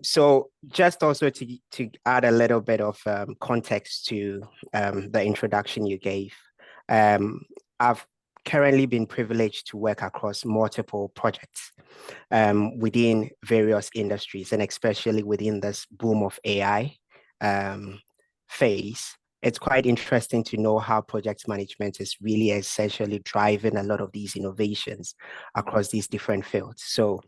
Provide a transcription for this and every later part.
So just also to add a little bit of context to the introduction you gave, I've currently been privileged to work across multiple projects within various industries, and especially within this boom of AI phase. It's quite interesting to know how project management is really essentially driving a lot of these innovations across these different fields. So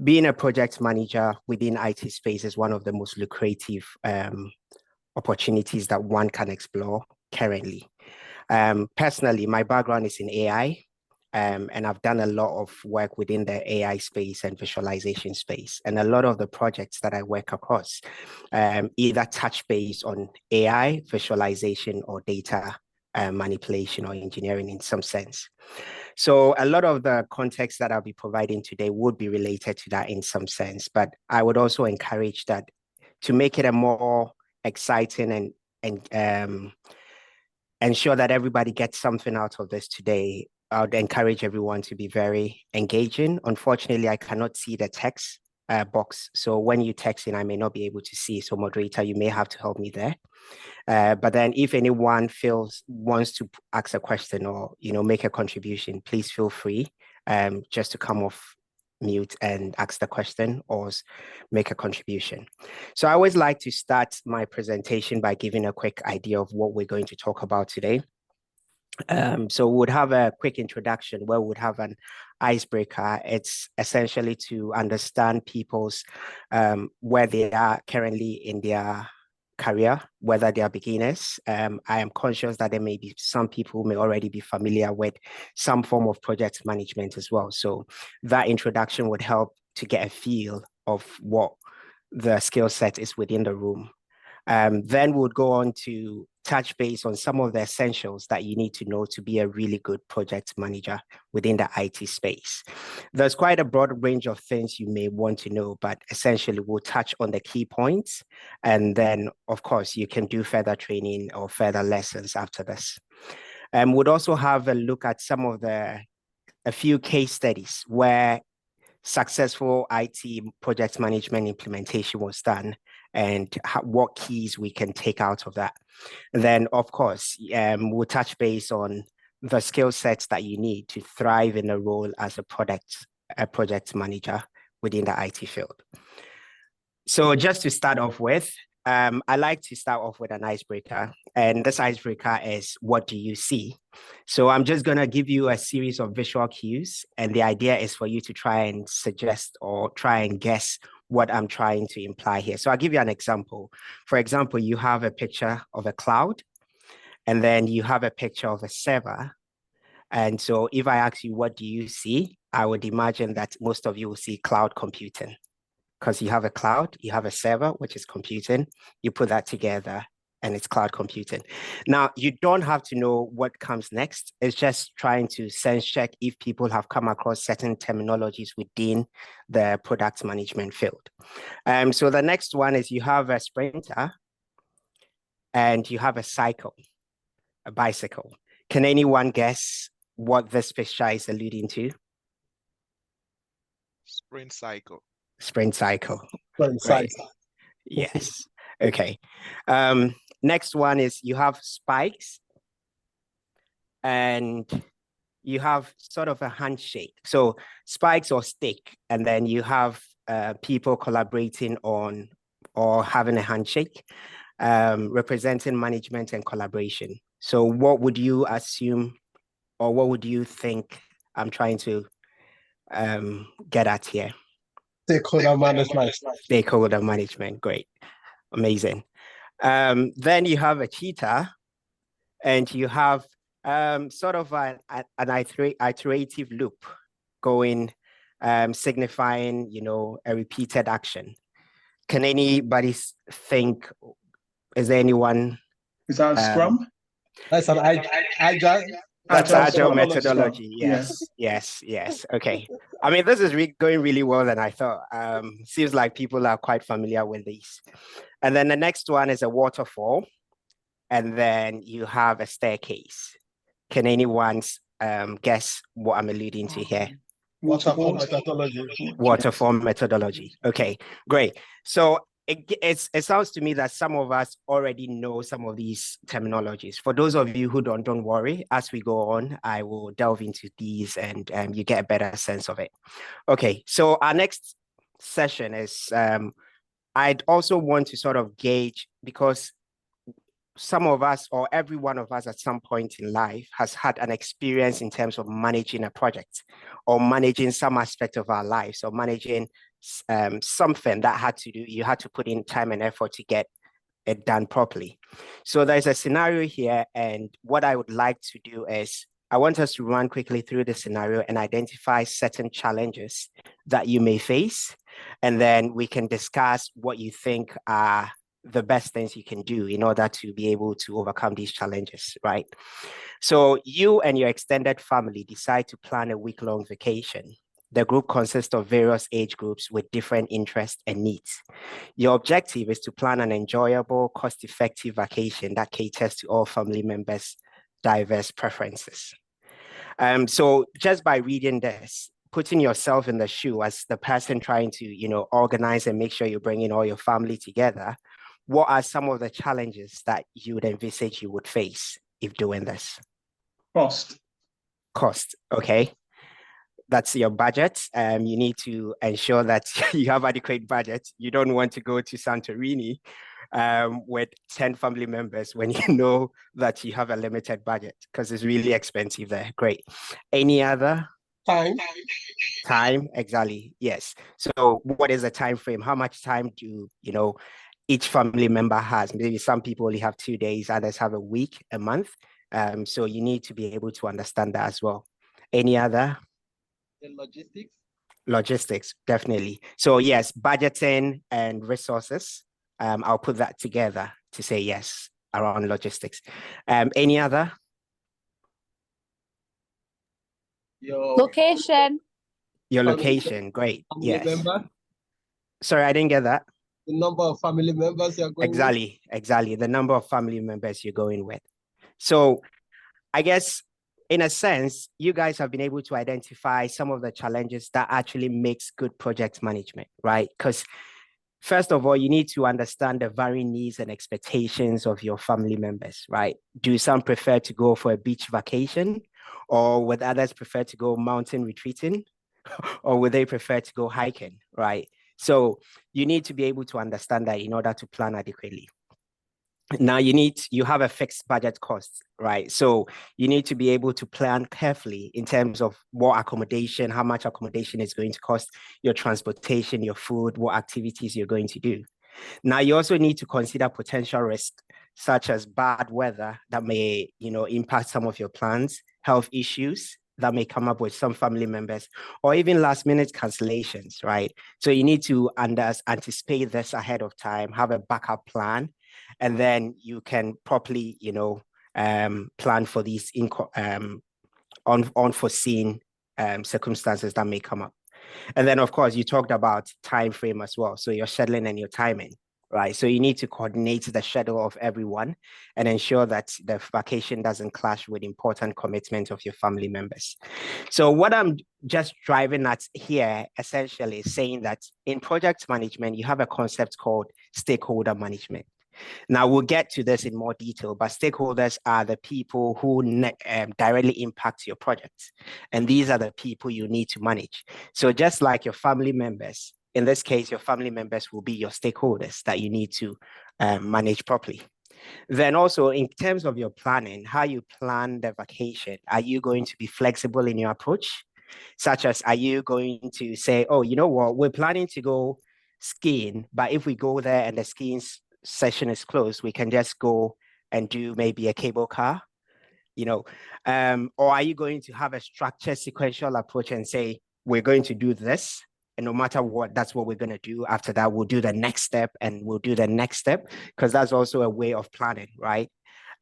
being a project manager within IT space is one of the most lucrative opportunities that one can explore currently. Personally, my background is in AI, and I've done a lot of work within the AI space and visualization space. And a lot of the projects that I work across either touch base on AI, visualization, or data manipulation or engineering in some sense. So a lot of the context that I'll be providing today would be related to that in some sense, but I would also encourage that to make it a more exciting and ensure that everybody gets something out of this today. I would encourage everyone to be very engaging. Unfortunately, I cannot see the text box. So when you text in, I may not be able to see. So moderator, you may have to help me there. But then if anyone wants to ask a question or, make a contribution, please feel free just to come off mute and ask the question or make a contribution. So I always like to start my presentation by giving a quick idea of what we're going to talk about today. So we would have a quick introduction where we would have an icebreaker. It's essentially to understand people's where they are currently in their career, whether they are beginners. I am conscious that there may be some people who may already be familiar with some form of project management as well. So that introduction would help to get a feel of what the skill set is within the room. Then we would go on to touch base on some of the essentials that you need to know to be a really good project manager within the IT space. There's quite a broad range of things you may want to know, but essentially we'll touch on the key points. And then, of course, you can do further training or further lessons after this. We'd also have a look at a few case studies where successful IT project management implementation was done and what keys we can take out of that. And then, of course, we'll touch base on the skill sets that you need to thrive in a role as a project manager within the IT field. So just to start off with, I like to start off with an icebreaker. And this icebreaker is, what do you see? So I'm just going to give you a series of visual cues. And the idea is for you to try and suggest or try and guess what I'm trying to imply here. So I'll give you an example. For example, you have a picture of a cloud, and then you have a picture of a server. And so if I ask you, what do you see? I would imagine that most of you will see cloud computing, because you have a cloud, you have a server, which is computing, you put that together and it's cloud computing. Now, you don't have to know what comes next. It's just trying to sense check if people have come across certain terminologies within the product management field. So the next one is you have a sprinter and you have a cycle, a bicycle. Can anyone guess what this picture is alluding to? Sprint cycle. Sprint cycle. Sprint cycle. Yes. Okay. Next one is you have spikes and you have sort of a handshake. So spikes or stick, and then you have people collaborating on or having a handshake, representing management and collaboration. So what would you assume or what would you think I'm trying to get at here? Stakeholder management. Stakeholder management, great, amazing. Then you have a cheetah, and you have sort of an iterative loop going, signifying, a repeated action. Can anybody think? Is there anyone? Is that Scrum? That's an agile. That's agile methodology. Yes. Okay. I mean, this is going really well than I thought. Seems like people are quite familiar with these. And then the next one is a waterfall. And then you have a staircase. Can anyone guess what I'm alluding to here? Waterfall methodology. Waterfall methodology. Okay, great. So it sounds to me that some of us already know some of these terminologies. For those of you who don't worry. As we go on, I will delve into these and you get a better sense of it. Okay, so our next session is I'd also want to sort of gauge, because some of us, or every one of us at some point in life, has had an experience in terms of managing a project or managing some aspect of our lives, or managing something that you had to put in time and effort to get it done properly. So there's a scenario here, and what I would like to do is I want us to run quickly through the scenario and identify certain challenges that you may face, and then we can discuss what you think are the best things you can do in order to be able to overcome these challenges, right? So you and your extended family decide to plan a week-long vacation. The group consists of various age groups with different interests and needs. Your objective is to plan an enjoyable, cost-effective vacation that caters to all family members' diverse preferences. So just by reading this, putting yourself in the shoe as the person trying to, organize and make sure you're bringing all your family together, what are some of the challenges that you would envisage you would face if doing this? Cost, okay. That's your budget. You need to ensure that you have adequate budget. You don't want to go to Santorini with 10 family members when you know that you have a limited budget, because it's really expensive there. Great. Any other? Time, exactly. Yes. So what is the time frame? How much time do each family member has? Maybe some people only have 2 days, others have a week, a month. So you need to be able to understand that as well. Any other? Logistics, definitely. So yes, budgeting and resources. I'll put that together to say yes around logistics. Any other? Location. Your location, great. Yes. Member? Sorry, I didn't get that. The number of family members you're going with? Exactly. The number of family members you're going with. So I guess in a sense, you guys have been able to identify some of the challenges that actually makes good project management, right? Because first of all, you need to understand the varying needs and expectations of your family members, right? Do some prefer to go for a beach vacation, or would others prefer to go mountain retreating, or would they prefer to go hiking, right? So you need to be able to understand that in order to plan adequately. Now you have a fixed budget cost, right? So you need to be able to plan carefully in terms of what accommodation, how much accommodation is going to cost, your transportation, your food, what activities you're going to do. Now you also need to consider potential risks, such as bad weather that may, impact some of your plans, health issues that may come up with some family members, or even last minute cancellations, right? So you need to anticipate this ahead of time, have a backup plan, and then you can properly, plan for these unforeseen circumstances that may come up. And then, of course, you talked about time frame as well. So your scheduling and your timing, right? So you need to coordinate the schedule of everyone and ensure that the vacation doesn't clash with important commitment of your family members. So what I'm just driving at here essentially is saying that in project management, you have a concept called stakeholder management. Now, we'll get to this in more detail, but stakeholders are the people who directly impact your project. And these are the people you need to manage. So just like your family members, in this case, your family members will be your stakeholders that you need to manage properly. Then also in terms of your planning, how you plan the vacation, are you going to be flexible in your approach? Such as, are you going to say, oh, you know what, we're planning to go skiing, but if we go there and the skiing session is closed, we can just go and do maybe a cable car, or are you going to have a structured sequential approach and say, we're going to do this, and no matter what, that's what we're going to do. After that, we'll do the next step and we'll do the next step, because that's also a way of planning, right?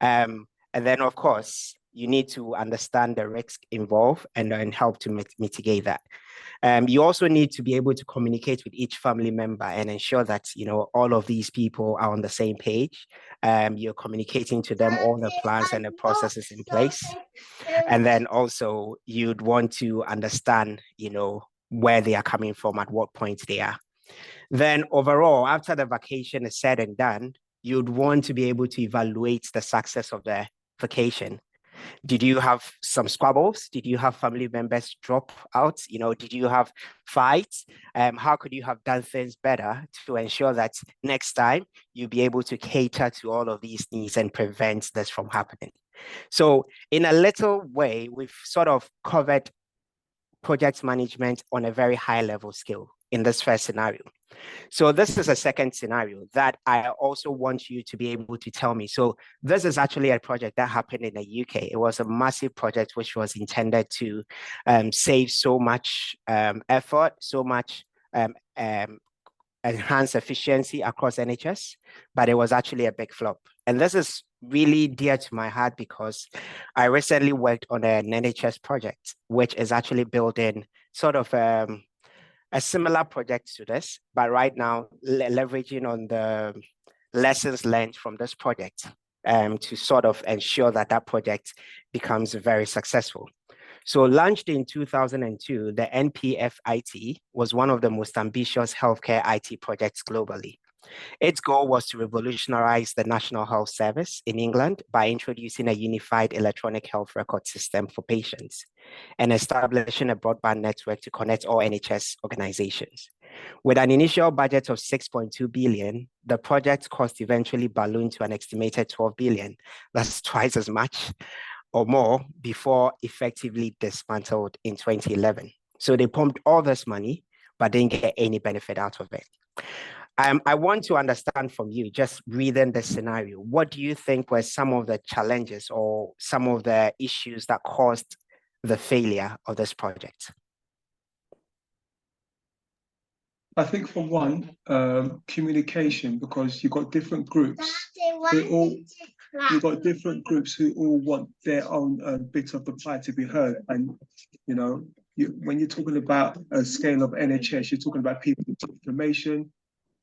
And then, of course, you need to understand the risk involved and then help to mitigate that. You also need to be able to communicate with each family member and ensure that, you know, all of these people are on the same page. You're communicating to them all the plans and the processes in place. And then also you'd want to understand, you know, where they are coming from, at what point they are. Then overall, after the vacation is said and done, you'd want to be able to evaluate the success of the vacation. Did you have some squabbles? Did you have family members drop out? You know, did you have fights? How could you have done things better to ensure that next time you'll be able to cater to all of these needs and prevent this from happening? So in a little way, we've sort of covered project management on a very high level scale in this first scenario. So this is a second scenario that I also want you to be able to tell me. So this is actually a project that happened in the UK. It was a massive project which was intended to save so much effort, so much enhance efficiency across NHS, but it was actually a big flop. And this is really dear to my heart because I recently worked on an NHS project, which is actually building sort of a similar project to this, but right now leveraging on the lessons learned from this project to sort of ensure that that project becomes very successful. So launched in 2002, the NPFIT was one of the most ambitious healthcare IT projects globally. Its goal was to revolutionize the National Health Service in England by introducing a unified electronic health record system for patients and establishing a broadband network to connect all NHS organizations. With an initial budget of 6.2 billion, the project cost eventually ballooned to an estimated 12 billion. That's twice as much or more before effectively dismantled in 2011. So they pumped all this money, but didn't get any benefit out of it. I want to understand from you, just reading the scenario, what do you think were some of the challenges or some of the issues that caused the failure of this project? I think for one, communication, because you've got different groups. You've got different groups who all want their own bit of the pie to be heard. And, you know, when you're talking about a scale of NHS, you're talking about people with information.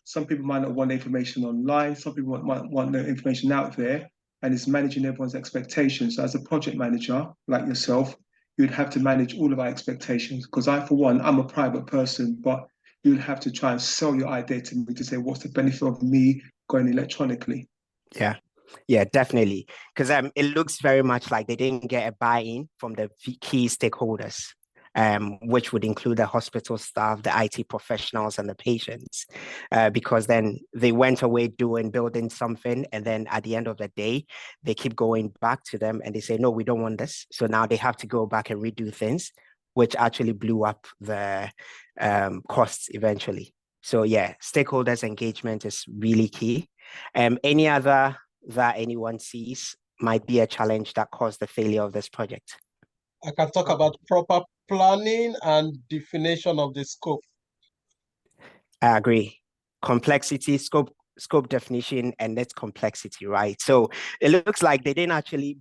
Some people might not want the information online. Some people might want the information out there, and it's managing everyone's expectations. So as a project manager, like yourself, you'd have to manage all of our expectations. Because I, for one, I'm a private person, but you'd have to try and sell your idea to me to say, what's the benefit of me going electronically? Yeah, definitely. Because it looks very much like they didn't get a buy-in from the key stakeholders, which would include the hospital staff, the IT professionals, and the patients, because then they went away building something, and then at the end of the day, they keep going back to them and they say, no, we don't want this. So now they have to go back and redo things, which actually blew up the costs eventually. So yeah, stakeholders engagement is really key. Any other that anyone sees might be a challenge that caused the failure of this project? I can talk about proper planning and definition of the scope. I agree. Complexity, scope definition, and its complexity, right? So it looks like they didn't actually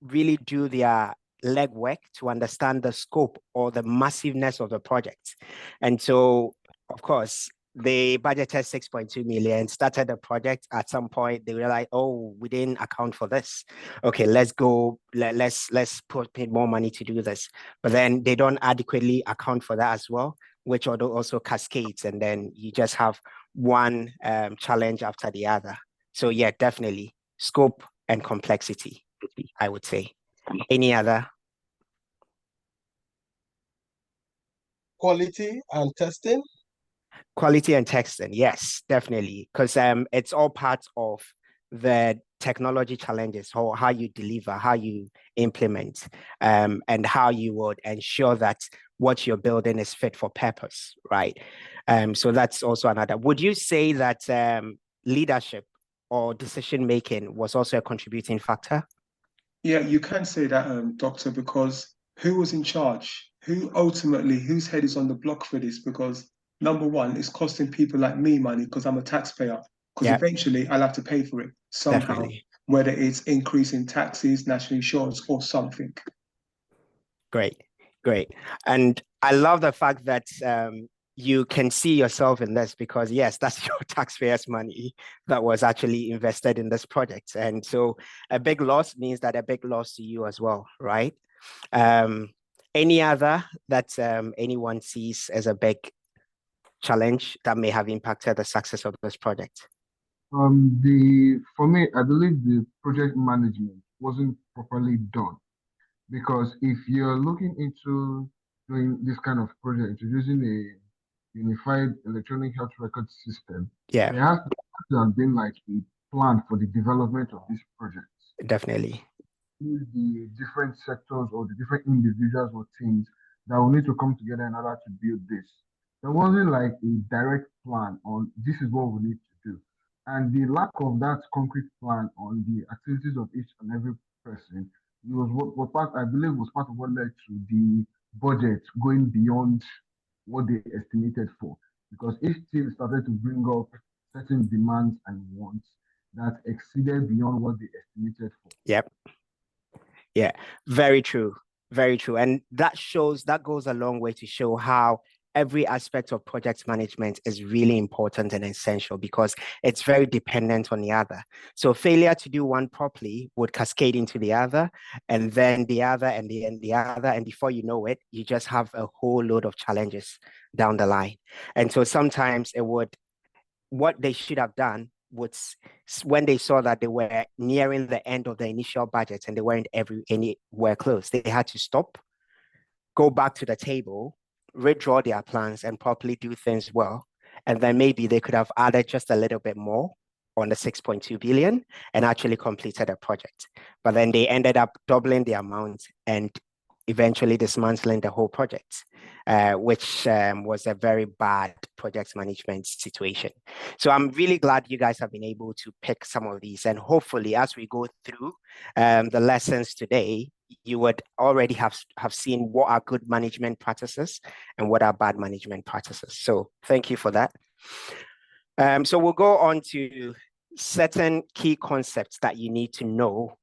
really do their legwork to understand the scope or the massiveness of the project. And so, of course, they budgeted 6.2 million, started the project. At some point, they were like, oh, we didn't account for this. Okay, let's go, let's put more money to do this. But then they don't adequately account for that as well, which also cascades. And then you just have one challenge after the other. So yeah, definitely scope and complexity, I would say. Any other? Quality and testing. Quality and testing, yes, definitely, because it's all part of the technology challenges, or how you deliver, how you implement, and how you would ensure that what you're building is fit for purpose, right? So that's also another. Would you say that leadership or decision making was also a contributing factor? Yeah, you can say that, Doctor, because who was in charge? Whose head is on the block for this? Because number one, it's costing people like me money because I'm a taxpayer. Because eventually I'll have to pay for it somehow. Definitely. whether it's increasing taxes, national insurance, or something. Great, great. And I love the fact that you can see yourself in this because, yes, that's your taxpayers' money that was actually invested in this project. And so a big loss means that a big loss to you as well, right? Any other that anyone sees as a big challenge that may have impacted the success of this project? For me, I believe the project management wasn't properly done because if you're looking into doing this kind of project, introducing a unified electronic health record system, Yeah, there has to have been like a plan for the development of these projects. definitely. The different sectors or the different individuals or teams that will need to come together in order to build this. There wasn't like a direct plan on this is what we need to do. And the lack of that concrete plan on the activities of each and every person was what part I believe was part of what led to the budget going beyond what they estimated for. Because each team started to bring up certain demands and wants that exceeded beyond what they estimated for. Yep. Yeah, very true. Very true. And that goes a long way to show how every aspect of project management is really important and essential because it's very dependent on the other. So failure to do one properly would cascade into the other, and then the other, and the other. And before you know it, you just have a whole load of challenges down the line. And so sometimes what they should have done was when they saw that they were nearing the end of the initial budget and they weren't anywhere close, they had to stop, go back to the table, redraw their plans and properly do things well. And then maybe they could have added just a little bit more on the 6.2 billion and actually completed a project. But then they ended up doubling the amount and eventually dismantling the whole project, which was a very bad project management situation. So I'm really glad you guys have been able to pick some of these. And hopefully, as we go through the lessons today, you would already have seen what are good management practices and what are bad management practices. So thank you for that. So we'll go on to certain key concepts that you need to know.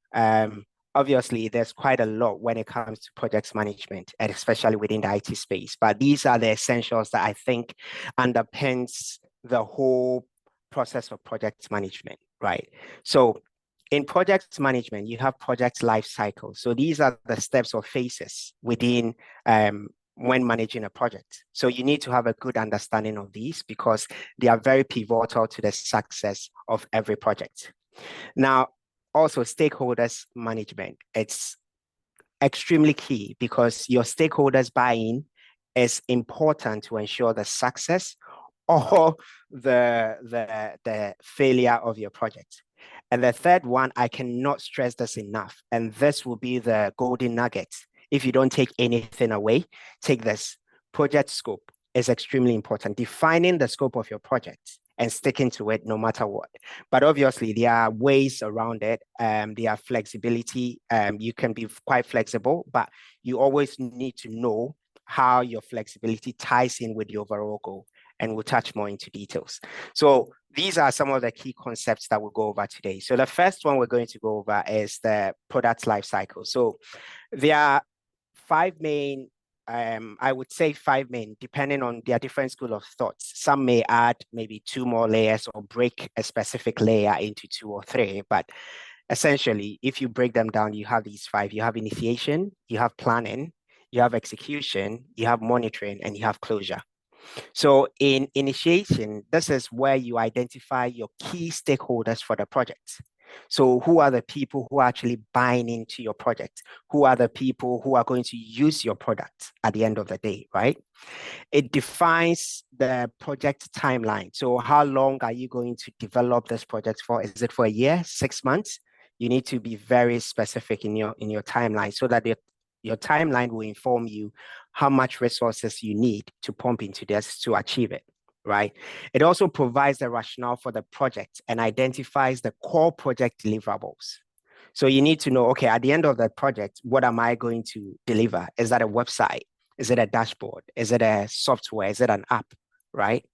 Obviously, there's quite a lot when it comes to project management, and especially within the IT space. But these are the essentials that I think underpins the whole process of project management, right? So in project management, you have project life cycle. So these are the steps or phases within when managing a project. So you need to have a good understanding of these because they are very pivotal to the success of every project. Now, also stakeholders management. It's extremely key because your stakeholders buy-in is important to ensure the success or the failure of your project. And the third one, I cannot stress this enough, and this will be the golden nugget. If you don't take anything away, take this. Project scope is extremely important. Defining the scope of your project and sticking to it no matter what. But obviously, there are ways around it. There are flexibility. You can be quite flexible, but you always need to know how your flexibility ties in with the overall goal. And we'll touch more into details. So these are some of the key concepts that we'll go over today. So the first one we're going to go over is the product life cycle. So there are five main I would say five main, depending on their different school of thoughts. Some may add maybe two more layers or break a specific layer into two or three. But essentially, if you break them down, you have these five. You have initiation, you have planning, you have execution, you have monitoring, and you have closure. So in initiation, this is where you identify your key stakeholders for the project. So who are the people who are actually buying into your project? Who are the people who are going to use your product at the end of the day, right? It defines the project timeline. So how long are you going to develop this project for? Is it for a year, 6 months? You need to be very specific in your timeline so that your timeline will inform you how much resources you need to pump into this to achieve it, right? It also provides the rationale for the project and identifies the core project deliverables. So you need to know, okay, at the end of the project, what am I going to deliver? Is that a website? Is it a dashboard? Is it a software? Is it an app, right?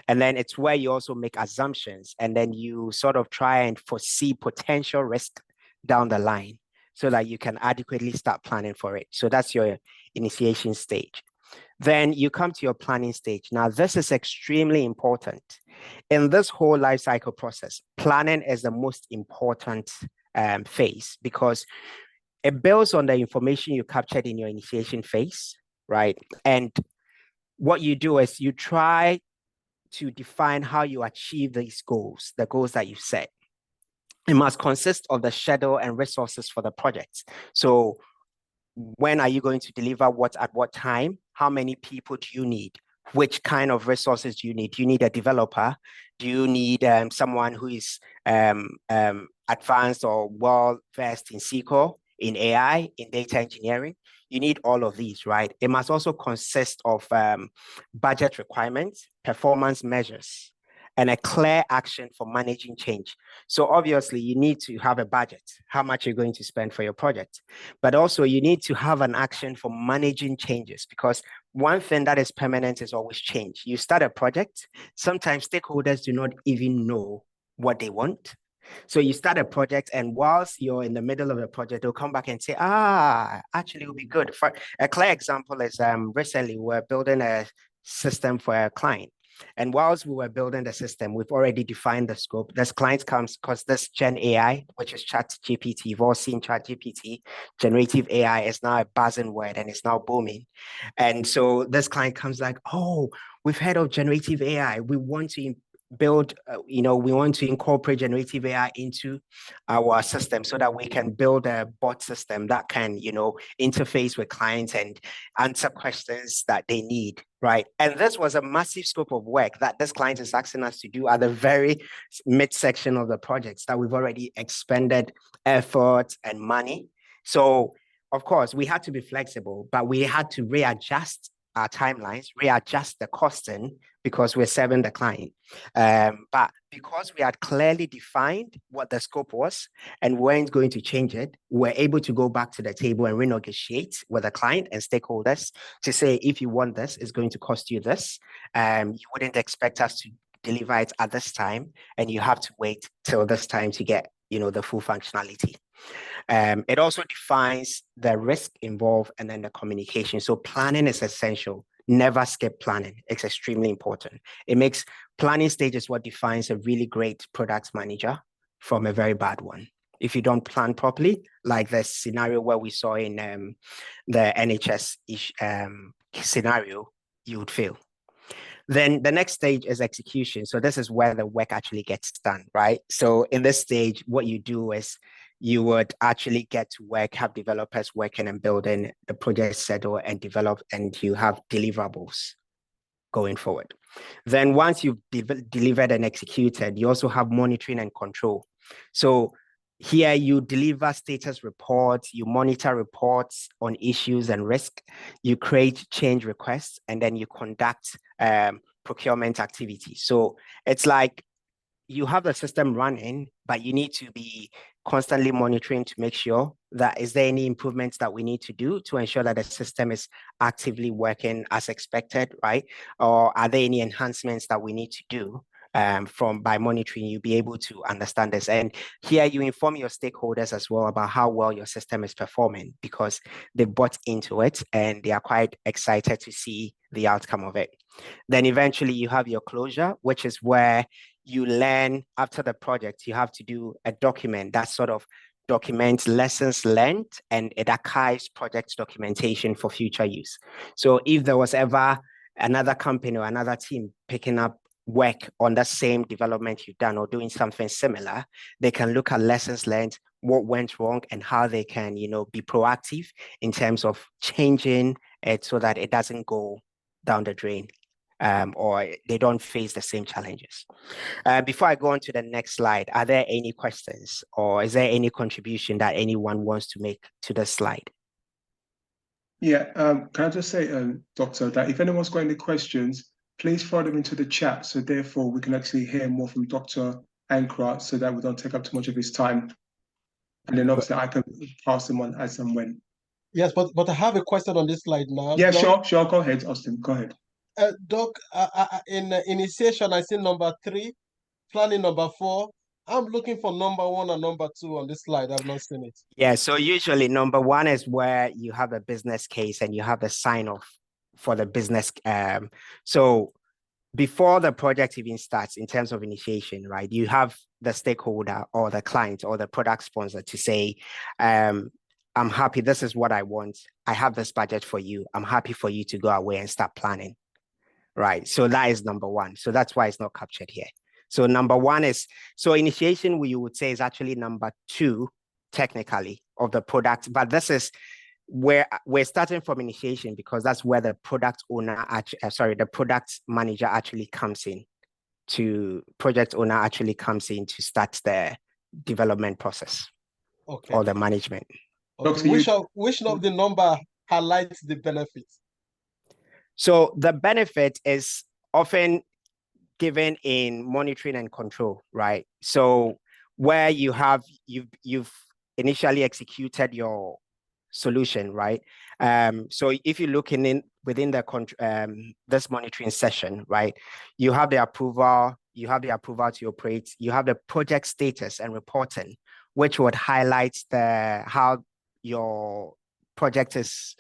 And then it's where you also make assumptions and then you sort of try and foresee potential risk down the line so that you can adequately start planning for it. So that's your initiation stage. Then you come to your planning stage. Now, this is extremely important. In this whole life cycle process, planning is the most important phase because it builds on the information you captured in your initiation phase, right? And what you do is you try to define how you achieve these goals, the goals that you set. It must consist of the schedule and resources for the project. So when are you going to deliver what at what time? How many people do you need? Which kind of resources do you need? Do you need a developer? Do you need someone who is advanced or well-versed in SQL, in AI, in data engineering? You need all of these, right? It must also consist of budget requirements, performance measures, and a clear action for managing change. So obviously you need to have a budget, how much you're going to spend for your project, but also you need to have an action for managing changes, because one thing that is permanent is always change. You start a project, sometimes stakeholders do not even know what they want. So you start a project, and whilst you're in the middle of the project, they'll come back and say, actually it would be good. For a clear example is recently we're building a system for a client. And whilst we were building the system, we've already defined the scope. This client comes because this Gen AI, which is ChatGPT, you've all seen ChatGPT, generative AI is now a buzzing word and it's now booming. And so this client comes like, oh, we've heard of generative AI. We want to build, we want to incorporate generative AI into our system so that we can build a bot system that can, interface with clients and answer questions that they need, right? And this was a massive scope of work that this client is asking us to do at the very midsection of the projects that we've already expended effort and money. So, of course, we had to be flexible, but we had to readjust our timelines, readjust the costing because we're serving the client. But because we had clearly defined what the scope was and weren't going to change it, we're able to go back to the table and renegotiate with the client and stakeholders to say, if you want this, it's going to cost you this. You wouldn't expect us to deliver it at this time, and you have to wait till this time to get, the full functionality. It also defines the risk involved and then the communication. So planning is essential. Never skip planning. It's extremely important. It makes planning stages what defines a really great product manager from a very bad one. If you don't plan properly, like the scenario where we saw in the NHS scenario, you would fail. Then the next stage is execution. So this is where the work actually gets done, right? So in this stage, what you do is you would actually get to work, have developers working and building the project schedule and develop, and you have deliverables going forward. Then once you've delivered and executed, you also have monitoring and control. So here you deliver status reports, you monitor reports on issues and risk, you create change requests, and then you conduct procurement activities. So it's like you have the system running, but you need to be constantly monitoring to make sure that is there any improvements that we need to do to ensure that the system is actively working as expected, right? Or are there any enhancements that we need to do? By monitoring, you'll be able to understand this. And here you inform your stakeholders as well about how well your system is performing, because they bought into it and they are quite excited to see the outcome of it. Then eventually you have your closure, which is where you learn after the project. You have to do a document that sort of documents lessons learned, and it archives project documentation for future use. So if there was ever another company or another team picking up work on the same development you've done or doing something similar, they can look at lessons learned, what went wrong, and how they can, be proactive in terms of changing it so that it doesn't go down the drain, or they don't face the same challenges. Before I go on to the next slide, are there any questions or is there any contribution that anyone wants to make to this slide? Yeah, can I just say, Doctor, that if anyone's got any questions, please throw them into the chat, so therefore we can actually hear more from Dr. Ankra, so that we don't take up too much of his time. And then obviously I can pass them on as and when. Yes, but I have a question on this slide now. Yeah, Doc. sure. Go ahead, Austin. Go ahead. Doc, in initiation, I see number 3, planning number 4, I'm looking for number 1 and number 2 on this slide. I've not seen it. Yeah, so usually number 1 is where you have a business case and you have the sign off for the business. So before the project even starts, in terms of initiation, right, you have the stakeholder or the client or the product sponsor to say, I'm happy, this is what I want. I have this budget for you. I'm happy for you to go away and start planning, right? So that is number 1. So that's why it's not captured here. So number 1 is, so initiation, we would say, is actually number 2, technically, of the product, but this is where we're starting from initiation because that's where the product owner, the product manager actually comes in project owner actually comes in to start the development process, okay, or the management. Okay. Which of the number highlights the benefits? So the benefit is often given in monitoring and control, right? So where you've initially executed your solution, right? So if you're looking in within the this monitoring session, right, you have the approval to operate, you have the project status and reporting, which would highlight how your product is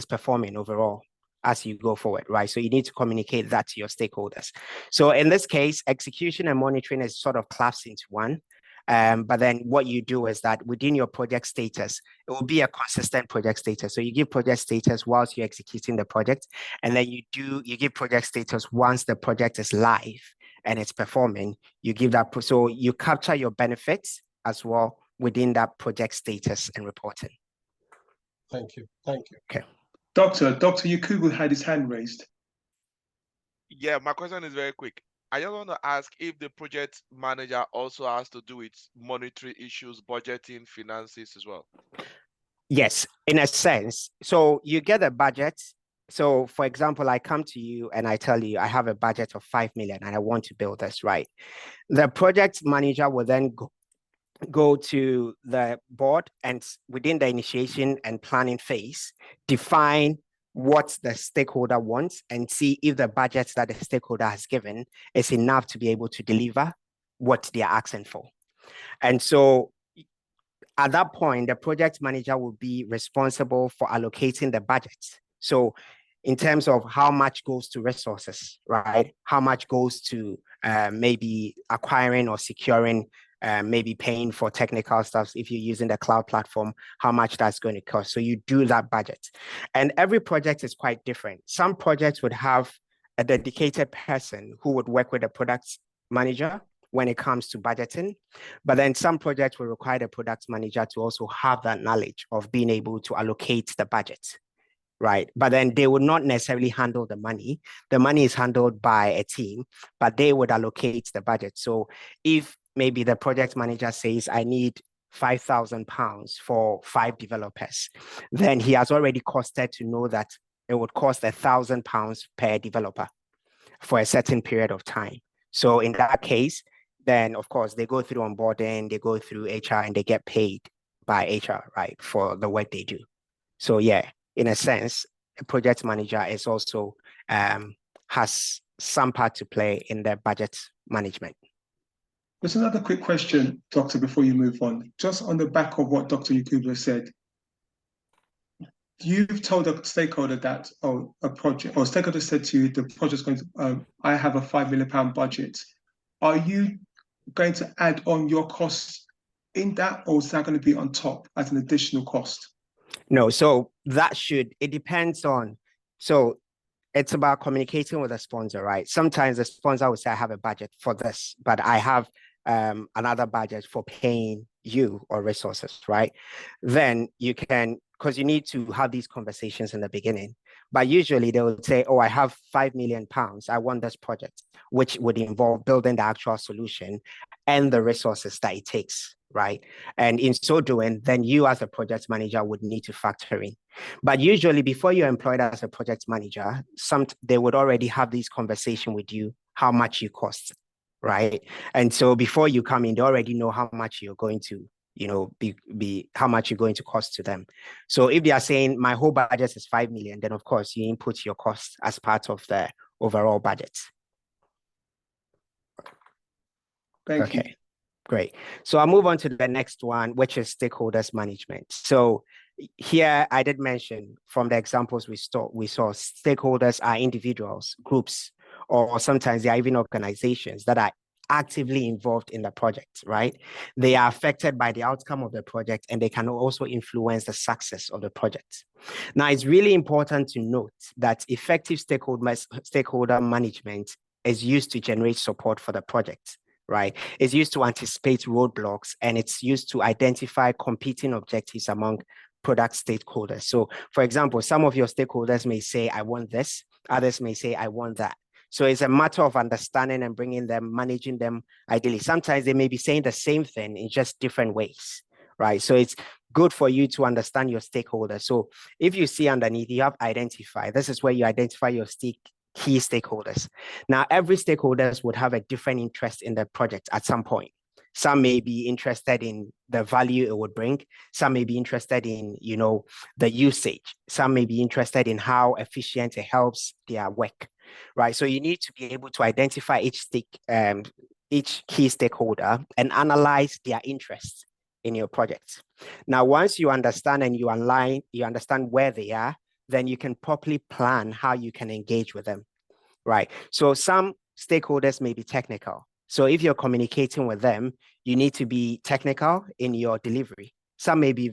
performing overall as you go forward, right? So you need to communicate that to your stakeholders. So in this case, execution and monitoring is sort of clasped into one. But then what you do is that within your project status, it will be a consistent project status. So you give project status whilst you're executing the project, and then you give project status once the project is live and it's performing. You give that, so you capture your benefits as well within that project status and reporting. Thank you. Okay. Dr. Yakubu had his hand raised. Yeah, my question is very quick. I just want to ask if the project manager also has to do with monetary issues, budgeting, finances as well. Yes, in a sense. So you get a budget. So for example, I come to you and I tell you I have a budget of 5 million and I want to build this, right? The project manager will then go to the board and within the initiation and planning phase, define what the stakeholder wants and see if the budget that the stakeholder has given is enough to be able to deliver what they are asking for. And so at that point, the project manager will be responsible for allocating the budget. So in terms of how much goes to resources, right? How much goes to maybe acquiring or securing, maybe paying for technical stuff. If you're using the cloud platform, how much that's going to cost. So you do that budget. And every project is quite different. Some projects would have a dedicated person who would work with the product manager when it comes to budgeting. But then some projects will require the product manager to also have that knowledge of being able to allocate the budget, right? But then they would not necessarily handle the money. The money is handled by a team, but they would allocate the budget. So if maybe the project manager says, I need £5,000 for 5 developers, then he has already costed to know that it would cost £1,000 per developer for a certain period of time. So in that case, then of course they go through onboarding, they go through HR and they get paid by HR, right, for the work they do. So yeah, in a sense, a project manager is also has some part to play in the budget management. There's another quick question, Doctor, before you move on. Just on the back of what Dr. Yakubu said, you've told a stakeholder that, stakeholder said to you, the project's going to, I have a £5 million budget. Are you going to add on your costs in that, or is that going to be on top as an additional cost? No, so it depends on, so it's about communicating with the sponsor, right? Sometimes the sponsor will say, I have a budget for this, but I have another budget for paying you or resources, right? Then you can, because you need to have these conversations in the beginning. But usually they will say, oh, I have £5 million. I want this project, which would involve building the actual solution and the resources that it takes, right? And in so doing, then you as a project manager would need to factor in. But usually before you're employed as a project manager, they would already have this conversation with you, how much you cost, right? And so before you come in, they already know how much you're going to, be how much you're going to cost to them. So if they are saying my whole budget is 5 million, then of course you input your cost as part of the overall budget. Thank you. Great. So I'll move on to the next one, which is stakeholders management. So here I did mention from the examples we saw stakeholders are individuals, groups, or sometimes they are even organizations that are actively involved in the project, right? They are affected by the outcome of the project and they can also influence the success of the project. Now, it's really important to note that effective stakeholder management is used to generate support for the project, right? It's used to anticipate roadblocks and it's used to identify competing objectives among product stakeholders. So, for example, some of your stakeholders may say, I want this, others may say, I want that. So it's a matter of understanding and bringing them, managing them ideally. Sometimes they may be saying the same thing in just different ways, right? So it's good for you to understand your stakeholders. So if you see underneath, you have identify. This is where you identify your key stakeholders. Now, every stakeholders would have a different interest in the project at some point. Some may be interested in the value it would bring. Some may be interested in, the usage. Some may be interested in how efficient it helps their work, right? So you need to be able to identify each key stakeholder and analyze their interests in your project. Now, once you understand and you understand where they are, then you can properly plan how you can engage with them, right? So some stakeholders may be technical. So if you're communicating with them, you need to be technical in your delivery. Some may be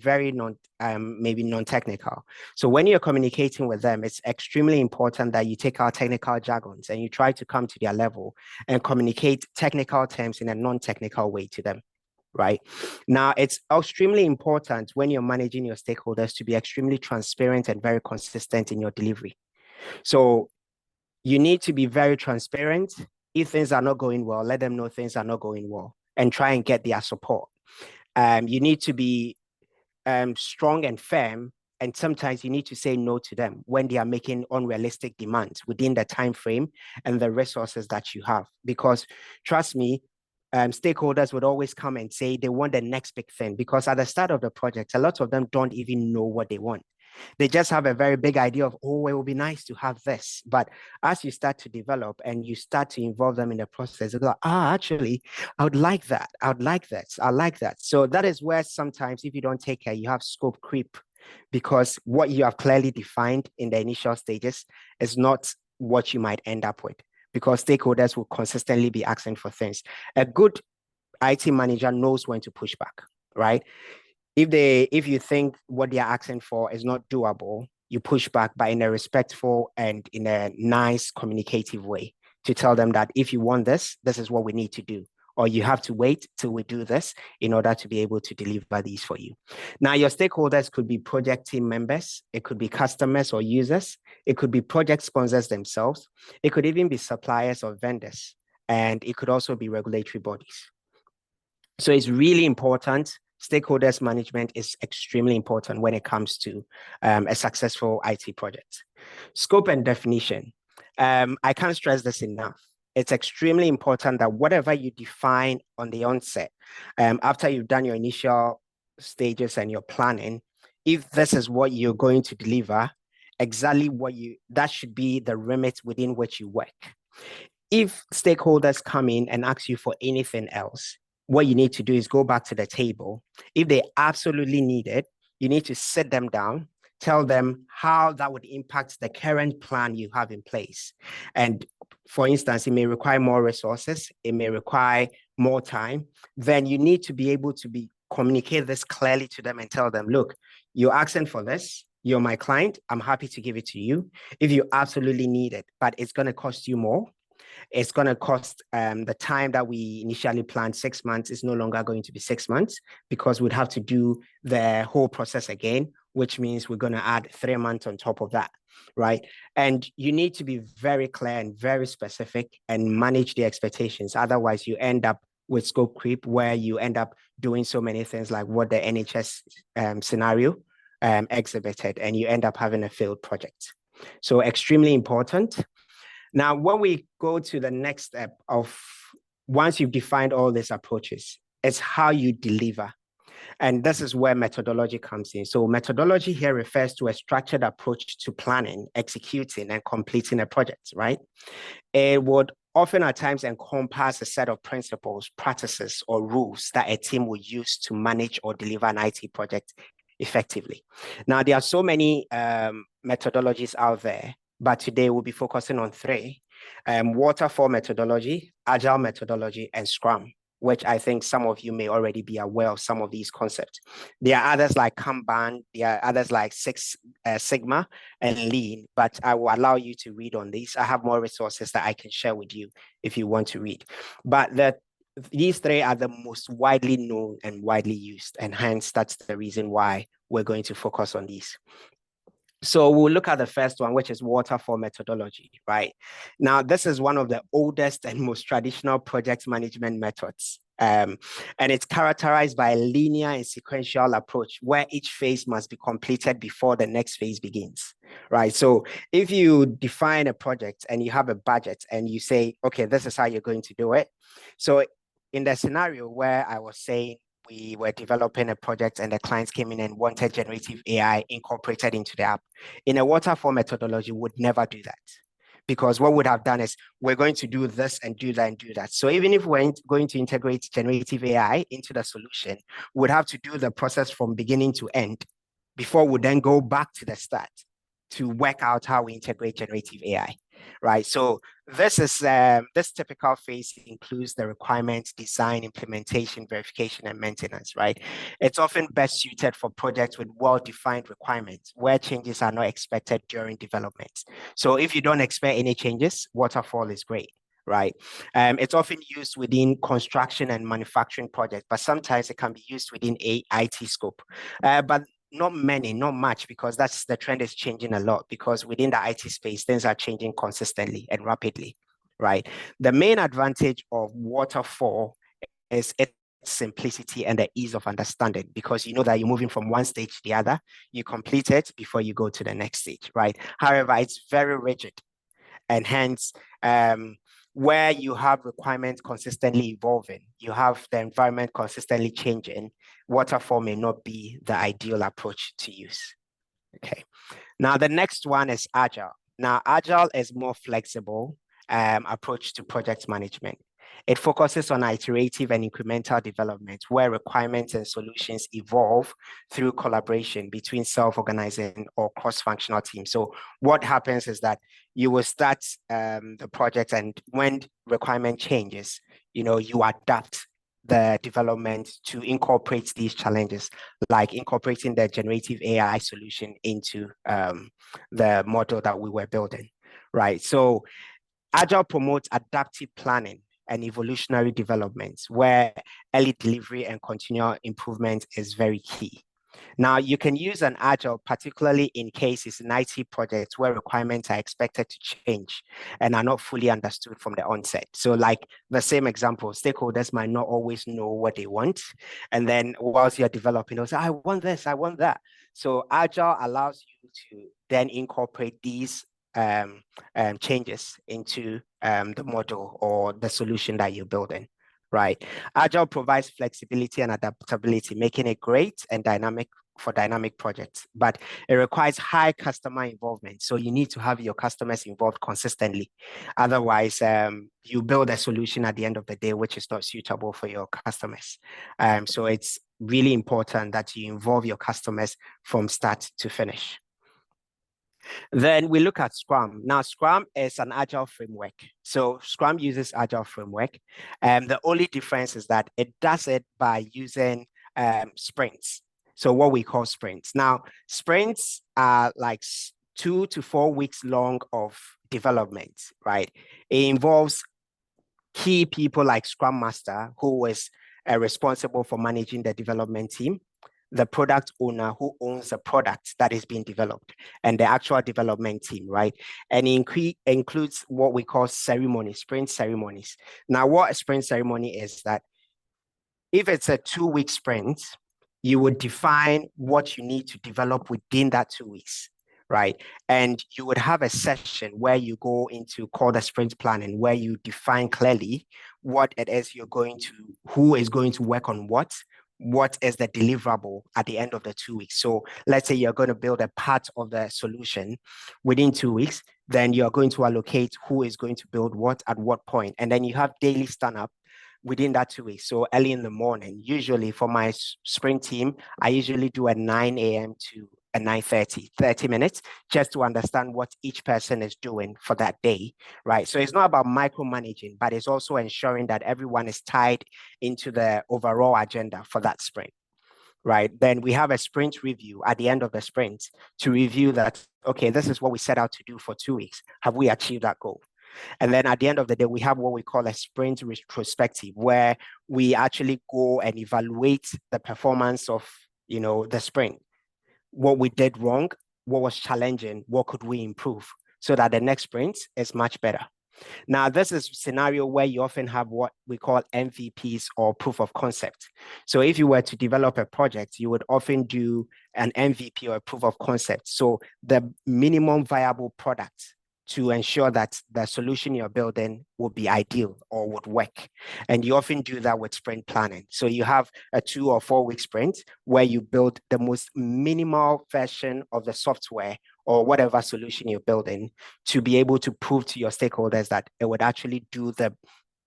maybe non-technical. So when you're communicating with them, it's extremely important that you take our technical jargons and you try to come to their level and communicate technical terms in a non-technical way to them, right? Now, it's extremely important when you're managing your stakeholders to be extremely transparent and very consistent in your delivery. So you need to be very transparent. If things are not going well, let them know things are not going well and try and get their support. You need to be strong and firm, and sometimes you need to say no to them when they are making unrealistic demands within the time frame and the resources that you have. Because trust me, stakeholders would always come and say they want the next big thing, because at the start of the project, a lot of them don't even know what they want. They just have a very big idea of, oh, it would be nice to have this. But as you start to develop and you start to involve them in the process, they're like, actually, I would like that. I would like that. I like that. So that is where sometimes if you don't take care, you have scope creep, because what you have clearly defined in the initial stages is not what you might end up with, because stakeholders will consistently be asking for things. A good IT manager knows when to push back, right? If you think what they're asking for is not doable, you push back, but in a respectful and in a nice communicative way, to tell them that if you want this, this is what we need to do, or you have to wait till we do this in order to be able to deliver these for you. Now, your stakeholders could be project team members, it could be customers or users, it could be project sponsors themselves, it could even be suppliers or vendors, and it could also be regulatory bodies. So it's really important. Stakeholders management is extremely important when it comes to a successful IT project. Scope and definition. I can't stress this enough. It's extremely important that whatever you define on the onset, after you've done your initial stages and your planning, if this is what you're going to deliver, exactly that should be the remit within which you work. If stakeholders come in and ask you for anything else, what you need to do is go back to the table. If they absolutely need it, you need to sit them down, tell them how that would impact the current plan you have in place. And for instance, it may require more resources, it may require more time. Then you need to be able to communicate this clearly to them and tell them, look, you're asking for this, you're my client, I'm happy to give it to you if you absolutely need it, but it's going to cost you more. It's going to cost the time that we initially planned 6 months is no longer going to be 6 months, because we'd have to do the whole process again, which means we're going to add 3 months on top of that, right? And you need to be very clear and very specific and manage the expectations. Otherwise, you end up with scope creep, where you end up doing so many things like what the NHS scenario exhibited, and you end up having a failed project. So extremely important. Now, when we go to the next step of once you've defined all these approaches, it's how you deliver. And this is where methodology comes in. So methodology here refers to a structured approach to planning, executing, and completing a project, right? It would often at times encompass a set of principles, practices, or rules that a team will use to manage or deliver an IT project effectively. Now, there are so many methodologies out there, but today we'll be focusing on three: waterfall methodology, agile methodology, and Scrum, which I think some of you may already be aware of some of these concepts. There are others like Kanban, there are others like Sigma and Lean, but I will allow you to read on these. I have more resources that I can share with you if you want to read. But these three are the most widely known and widely used, and hence that's the reason why we're going to focus on these. So we'll look at the first one, which is waterfall methodology, right? Now, this is one of the oldest and most traditional project management methods. And it's characterized by a linear and sequential approach where each phase must be completed before the next phase begins, right? So if you define a project and you have a budget and you say, okay, this is how you're going to do it. So in the scenario where I was saying, we were developing a project and the clients came in and wanted generative AI incorporated into the app. In a waterfall methodology, would never do that. Because what would have done is we're going to do this and do that and do that. So even if we're going to integrate generative AI into the solution, we'd have to do the process from beginning to end before we then go back to the start to work out how we integrate generative AI, right? So this typical phase includes the requirements, design, implementation, verification, and maintenance, right? It's often best suited for projects with well-defined requirements where changes are not expected during development. So if you don't expect any changes, waterfall is great, right? It's often used within construction and manufacturing projects, but sometimes it can be used within a IT scope. But not much, because that's the trend is changing a lot, because within the IT space, things are changing consistently and rapidly, right? The main advantage of waterfall is its simplicity and the ease of understanding, because you know that you're moving from one stage to the other, you complete it before you go to the next stage, right? However, it's very rigid, and hence where you have requirements consistently evolving, you have the environment consistently changing, waterfall may not be the ideal approach to use. Okay. Now, the next one is agile. Now, agile is more flexible approach to project management. It focuses on iterative and incremental development where requirements and solutions evolve through collaboration between self-organizing or cross-functional teams. So what happens is that you will start the project, and when requirement changes, you adapt the development to incorporate these challenges, like incorporating the generative AI solution into the model that we were building, right? So Agile promotes adaptive planning and evolutionary developments where early delivery and continual improvement is very key. Now, you can use an Agile, particularly in cases in IT projects where requirements are expected to change and are not fully understood from the onset. So like the same example, stakeholders might not always know what they want. And then whilst you're developing, they'll say, I want this, I want that. So Agile allows you to then incorporate these changes into the model or the solution that you're building, right? Agile provides flexibility and adaptability, making it great and dynamic for dynamic projects, but it requires high customer involvement. So you need to have your customers involved consistently. Otherwise, you build a solution at the end of the day, which is not suitable for your customers. So it's really important that you involve your customers from start to finish. Then we look at Scrum. Now, Scrum is an agile framework. So Scrum uses agile framework. The only difference is that it does it by using sprints. So what we call sprints. Now, sprints are like 2 to 4 weeks long of development, right? It involves key people like Scrum Master, who is responsible for managing the development team, the product owner who owns the product that is being developed, and the actual development team, right? And it includes what we call ceremonies, sprint ceremonies. Now, what a sprint ceremony is that if it's a 2-week sprint, you would define what you need to develop within that 2 weeks, right? And you would have a session where you go into called the sprint planning, where you define clearly what it is you're going to, who is going to work on what what is the deliverable at the end of the 2 weeks. So let's say you're going to build a part of the solution within 2 weeks, then you're going to allocate who is going to build what at what point. And then you have daily stand-up within that 2 weeks. So early in the morning, usually for my sprint team, I usually do a 9 a.m. to a 9:30, 30 minutes, just to understand what each person is doing for that day, right? So it's not about micromanaging, but it's also ensuring that everyone is tied into the overall agenda for that sprint, right? Then we have a sprint review at the end of the sprint to review that, okay, this is what we set out to do for 2 weeks. Have we achieved that goal? And then at the end of the day, we have what we call a sprint retrospective, where we actually go and evaluate the performance of, the sprint, what we did wrong, what was challenging, what could we improve, so that the next sprint is much better. Now, this is a scenario where you often have what we call MVPs, or proof of concept. So if you were to develop a project, you would often do an MVP, or a proof of concept. So the minimum viable product to ensure that the solution you're building would be ideal or would work. And you often do that with sprint planning. So you have a 2 or 4 week sprint where you build the most minimal version of the software or whatever solution you're building, to be able to prove to your stakeholders that it would actually do the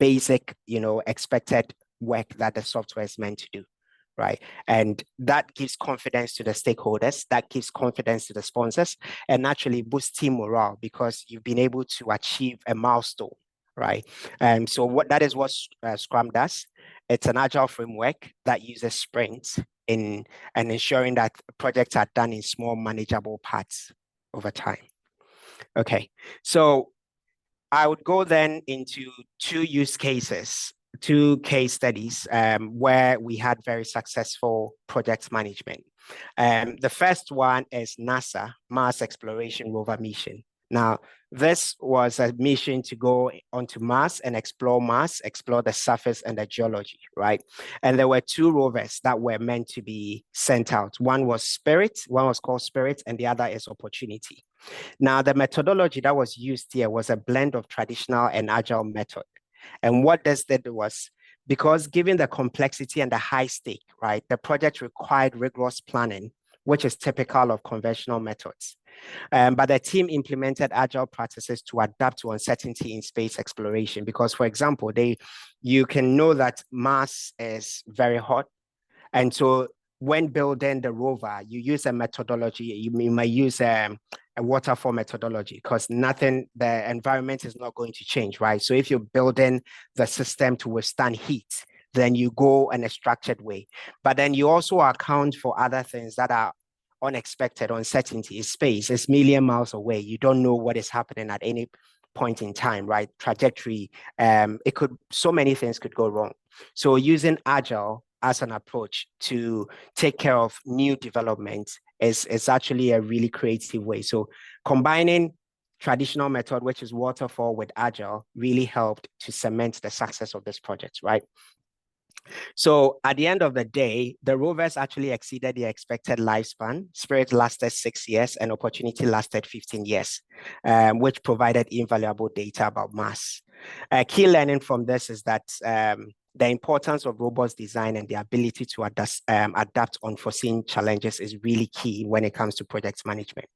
basic, expected work that the software is meant to do. Right. And that gives confidence to the stakeholders, that gives confidence to the sponsors, and naturally boosts team morale, because you've been able to achieve a milestone. Right. And so that is what Scrum does. It's an agile framework that uses sprints and ensuring that projects are done in small, manageable parts over time. Okay. So I would go then into 2 use cases, 2 case studies where we had very successful project management. The first one is NASA, Mars Exploration Rover mission. Now, this was a mission to go onto Mars and explore the surface and the geology, right? And there were 2 rovers that were meant to be sent out. One was called Spirit, and the other is Opportunity. Now, the methodology that was used here was a blend of traditional and agile method. And what this did was, because given the complexity and the high stake, right, the project required rigorous planning, which is typical of conventional methods. But the team implemented agile practices to adapt to uncertainty in space exploration. Because, for example, you can know that Mars is very hot. And so when building the rover, you use a methodology, you might use a waterfall methodology, because the environment is not going to change, right? So if you're building the system to withstand heat, then you go in a structured way. But then you also account for other things that are unexpected. Uncertainty. Space is million miles away. You don't know what is happening at any point in time, right? Trajectory, so many things could go wrong. So using agile as an approach to take care of new development is actually a really creative way. So combining traditional method, which is waterfall, with agile really helped to cement the success of this project, right? So at the end of the day, the rovers actually exceeded their expected lifespan. Spirit lasted 6 years and Opportunity lasted 15 years, which provided invaluable data about Mars. Key learning from this is that the importance of robust design and the ability to adapt unforeseen challenges is really key when it comes to project management.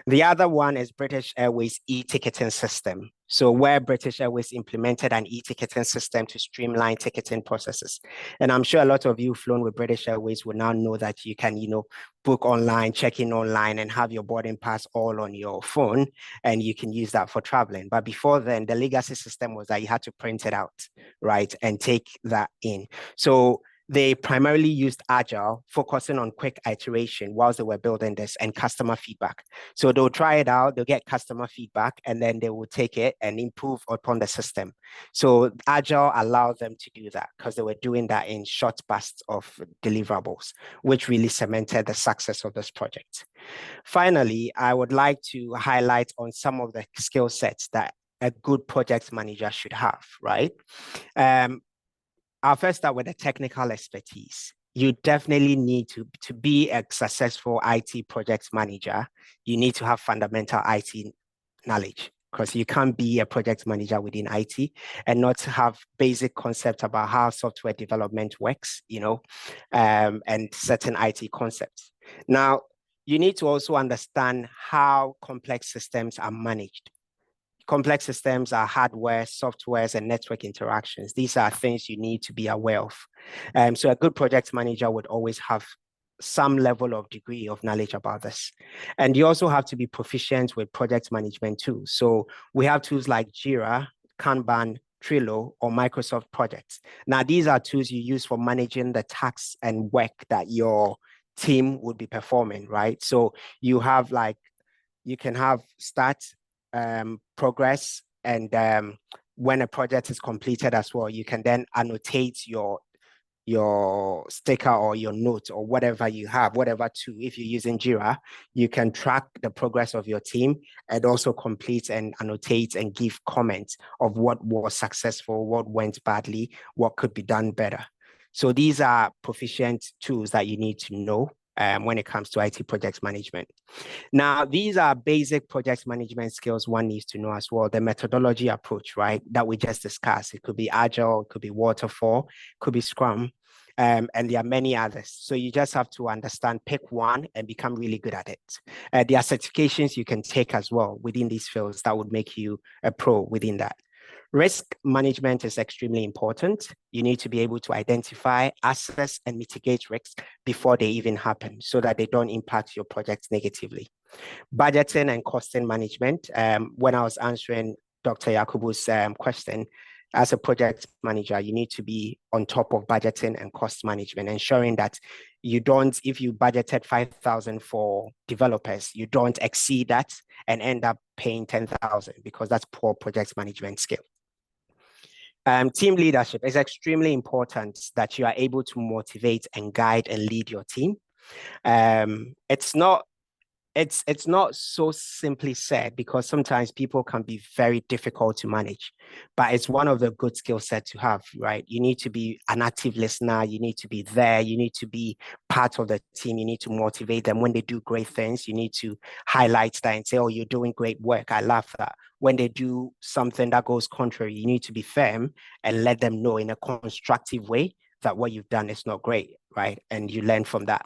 The other one is British Airways e-ticketing system. So where British Airways implemented an e-ticketing system to streamline ticketing processes. And I'm sure a lot of you flown with British Airways will now know that you can, book online, check in online, and have your boarding pass all on your phone, and you can use that for traveling. But before then, the legacy system was that you had to print it out, right, and take that in. So they primarily used Agile, focusing on quick iteration whilst they were building this, and customer feedback. So they'll try it out, they'll get customer feedback, and then they will take it and improve upon the system. So Agile allowed them to do that because they were doing that in short bursts of deliverables, which really cemented the success of this project. Finally, I would like to highlight on some of the skill sets that a good project manager should have, right? I'll first start with the technical expertise. You definitely need to be a successful IT project manager. You need to have fundamental IT knowledge, because you can't be a project manager within IT and not have basic concepts about how software development works, and certain IT concepts. Now, you need to also understand how complex systems are managed. Complex systems are hardware, softwares, and network interactions. These are things you need to be aware of. So a good project manager would always have some level of degree of knowledge about this. And you also have to be proficient with project management tools. So we have tools like Jira, Kanban, Trello, or Microsoft Projects. Now, these are tools you use for managing the tasks and work that your team would be performing, right? So you can have start, progress, and when a project is completed as well, you can then annotate your sticker or your note or whatever you have, whatever tool. If you're using Jira, you can track the progress of your team and also complete and annotate and give comments of what was successful, what went badly, what could be done better. So these are proficient tools that you need to know when it comes to IT project management. Now, these are basic project management skills one needs to know as well. The methodology approach, right, that we just discussed. It could be Agile, it could be Waterfall, it could be Scrum, and there are many others. So you just have to understand, pick one and become really good at it. There are certifications you can take as well within these fields that would make you a pro within that. Risk management is extremely important. You need to be able to identify, assess, and mitigate risks before they even happen so that they don't impact your projects negatively. Budgeting and costing management. When I was answering Dr. Yakubu's question, as a project manager, you need to be on top of budgeting and cost management, ensuring that you don't, if you budgeted 5,000 for developers, you don't exceed that and end up paying 10,000, because that's poor project management skill. Team leadership is extremely important, that you are able to motivate and guide and lead your team. It's not so simply said, because sometimes people can be very difficult to manage, but it's one of the good skill sets to have, right? You need to be an active listener. You need to be there. You need to be part of the team. You need to motivate them when they do great things. You need to highlight that and say, oh, you're doing great work. I love that. When they do something that goes contrary, you need to be firm and let them know in a constructive way that what you've done is not great, right? And you learn from that.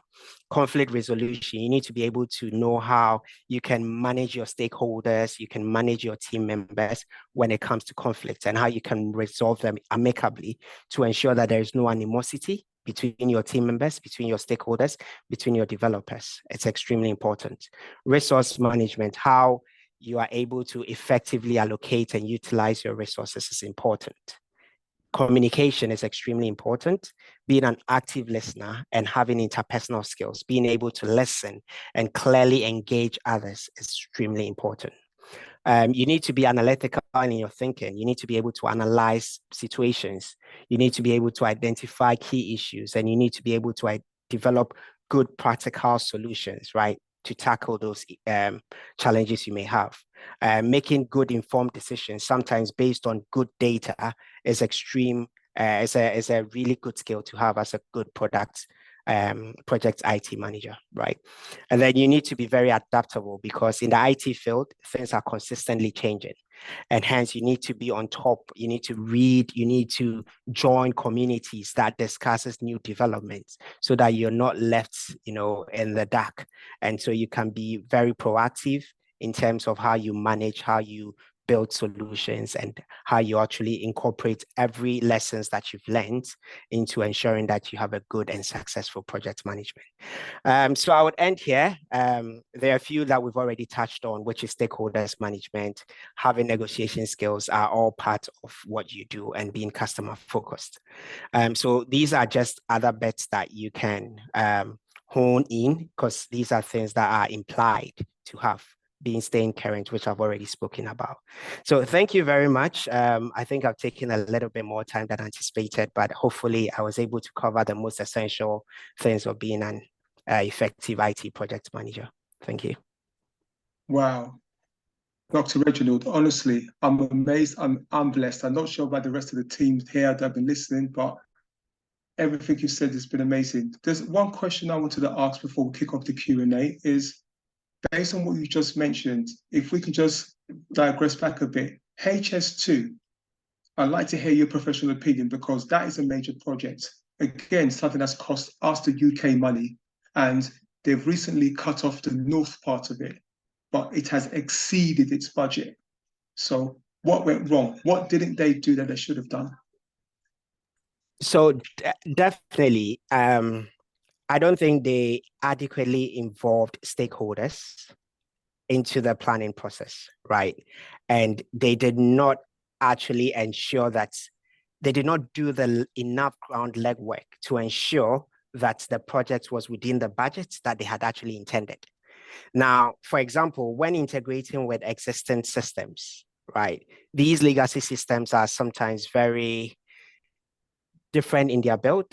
Conflict resolution, you need to be able to know how you can manage your stakeholders, you can manage your team members when it comes to conflicts, and how you can resolve them amicably to ensure that there is no animosity between your team members, between your stakeholders, between your developers. It's extremely important. Resource management, how you are able to effectively allocate and utilize your resources is important. Communication is extremely important. Being an active listener and having interpersonal skills, being able to listen and clearly engage others is extremely important. You need to be analytical in your thinking. You need to be able to analyze situations. You need to be able to identify key issues, and you need to be able to develop good practical solutions, right, to tackle those challenges you may have. Making good informed decisions, sometimes based on good data, is is a really good skill to have as a good project IT manager, right? And then you need to be very adaptable, because in the IT field, things are consistently changing. And hence you need to be on top. You need to read, you need to join communities that discusses new developments so that you're not left, in the dark. And so you can be very proactive in terms of how you manage, how you build solutions, and how you actually incorporate every lessons that you've learned into ensuring that you have a good and successful project management. So I would end here. There are a few that we've already touched on, which is stakeholders management, having negotiation skills are all part of what you do, and being customer focused. So these are just other bets that you can hone in, because these are things that are implied to have, being staying current, which I've already spoken about. So thank you very much. I think I've taken a little bit more time than anticipated, but hopefully I was able to cover the most essential things of being an effective IT project manager. Thank you. Wow. Dr. Reginald, honestly, I'm amazed. I'm blessed. I'm not sure about the rest of the teams here that have been listening, but everything you said has been amazing. There's one question I wanted to ask before we kick off the Q&A is, based on what you just mentioned, if we could just digress back a bit. HS2, I'd like to hear your professional opinion because that is a major project. Again, something that's cost us the UK money, and they've recently cut off the north part of it, but it has exceeded its budget. So what went wrong? What didn't they do that they should have done? So definitely, I don't think they adequately involved stakeholders into the planning process, right? And they did not actually ensure that they did not do the enough ground legwork to ensure that the project was within the budget that they had actually intended. Now, for example, when integrating with existing systems, right, these legacy systems are sometimes very different in their build.